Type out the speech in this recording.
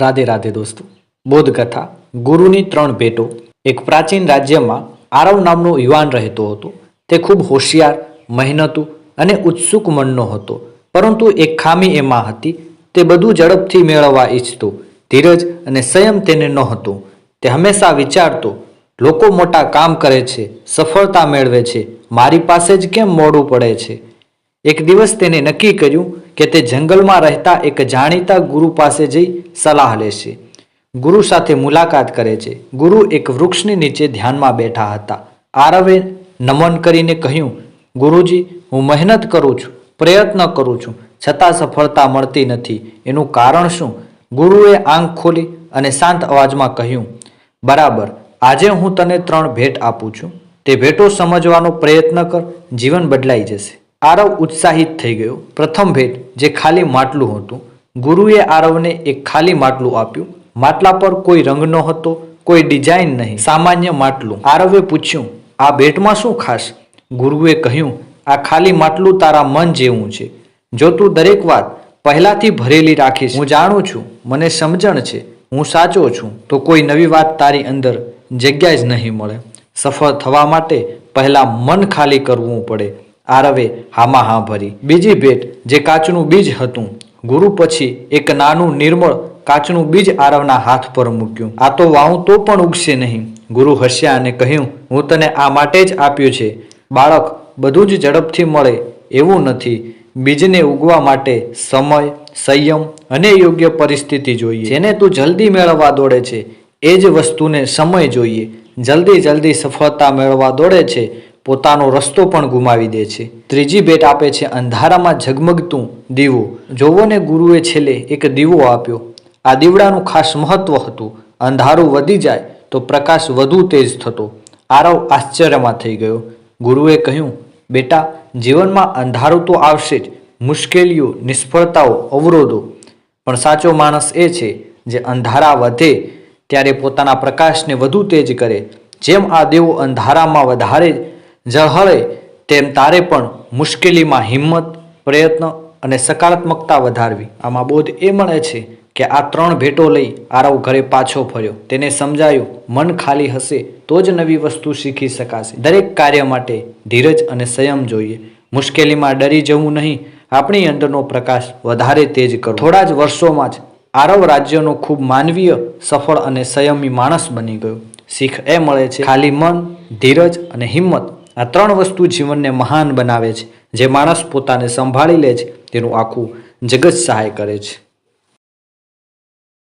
રાધે રાધે દોસ્તો। બોધ કથા ગુરુની ત્રણ ભેટો। એક પ્રાચીન રાજ્યમાં આરવ નામનો યુવાન રહેતો હતો। તે ખૂબ હોશિયાર, મહેનતુ અને ઉત્સુક મનનો હતો, પરંતુ એક ખામી એમાં હતી, તે બધું ઝડપથી મેળવવા ઈચ્છતો। ધીરજ અને સંયમ તેને નહોતો। તે હંમેશા વિચારતો, લોકો મોટા કામ કરે છે, સફળતા મેળવે છે, મારી પાસે જ કેમ મોડું પડે છે। એક દિવસ તેને નક્કી કર્યું કે તે જંગલમાં રહેતા એક જાણીતા ગુરુ પાસે જઈ સલાહ લેશે। ગુરુ સાથે મુલાકાત કરે છે। ગુરુ એક વૃક્ષની નીચે ધ્યાનમાં બેઠા હતા। આરવે નમન કરીને કહ્યું, ગુરુજી, હું મહેનત કરું છું, પ્રયત્ન કરું છું, છતાં સફળતા મળતી નથી, એનું કારણ શું? ગુરુએ આંખ ખોલી અને શાંત અવાજમાં કહ્યું, બરાબર, આજે હું તને 3 ભેટ આપું છું, તે ભેટો સમજવાનો પ્રયત્ન કર, જીવન બદલાઈ જશે। આરવ ઉત્સાહિત થઈ ગયો। પ્રથમ ભેટ, જે ખાલી માટલું હતું। ગુરુએ આરવને એક ખાલી માટલું આપ્યું। માટલા પર કોઈ રંગ ન હતો, કોઈ ડિઝાઇન નહીં, સામાન્ય માટલું। આરવે પૂછ્યું, આ ભેટમાં શું ખાસ? ગુરુએ કહ્યું, આ ખાલી માટલું તારા મન જેવું છે। જો તું દરેક વાત પહેલાથી ભરેલી રાખીશ, હું જાણું છું, મને સમજણ છે, હું સાચો છું, તો કોઈ નવી વાત તારી અંદર જગ્યા જ નહીં મળે। સફળ થવા માટે પહેલા મન ખાલી કરવું પડે। આરવે હામાં હા ભરી। બીજી ભેટ, જે કાચનું બીજ હતું। ગુરુ પછી એક નાનું નિર્મળ કાચનું બીજ આરવના હાથ પર મૂક્યું। આ તો વાવું તો પણ ઉગશે નહીં। ગુરુ હસ્યા અને કહ્યું, હું તને આ માટે જ આપ્યું છે, બાળક, બધું જ ઝડપથી મળે એવું નથી, બીજને ઉગવા માટે સમય, સંયમ અને યોગ્ય પરિસ્થિતિ જોઈએ। જેને તું જલ્દી મેળવવા દોડે છે, એ જ વસ્તુને સમય જોઈએ। જલ્દી સફળતા મેળવવા દોડે છે, પોતાનો રસ્તો પણ ગુમાવી દે છે। ત્રીજી ભેટ આપે છે અંધારામાં ઝગમગતું દીવો। જોવોને, ગુરુએ છેલ્લે એક દીવો આપ્યો। આ દીવડાનું ખાસ મહત્વ હતું, અંધારું વધી જાય તો પ્રકાશ વધુ તેજ થતો। આરવ આશ્ચર્યમાં થઈ ગયો। ગુરુએ કહ્યું, બેટા, જીવનમાં અંધારું તો આવશે જ, મુશ્કેલીઓ, નિષ્ફળતાઓ, અવરોધો, પણ સાચો માણસ એ છે જે અંધારા વધે ત્યારે પોતાના પ્રકાશને વધુ તેજ કરે। જેમ આ દીવો અંધારામાં વધારે ઝળહળે, તેમ તારે પણ મુશ્કેલીમાં હિંમત, પ્રયત્ન અને સકારાત્મકતા વધારવી। આમાં બોધ એ મળે છે કે આ 3 ભેટો લઈ આરવ ઘરે પાછો ફર્યો। તેને સમજાયું, મન ખાલી હશે તો જ નવી વસ્તુ શીખી શકાશે। દરેક કાર્ય માટે ધીરજ અને સંયમ જોઈએ। મુશ્કેલીમાં ડરી જવું નહીં, આપણી અંદરનો પ્રકાશ વધારે તેજ કરવો। થોડા જ વર્ષોમાં જ આરવ રાજ્યનો ખૂબ માનવીય, સફળ અને સંયમી માણસ બની ગયો। શીખ એ મળે છે, ખાલી મન, ધીરજ અને હિંમત, આ 3 વસ્તુ જીવનને મહાન બનાવે છે। જે માણસ પોતાને સંભાળી લે છે, તેનું આખું જગત સહાય કરે છે।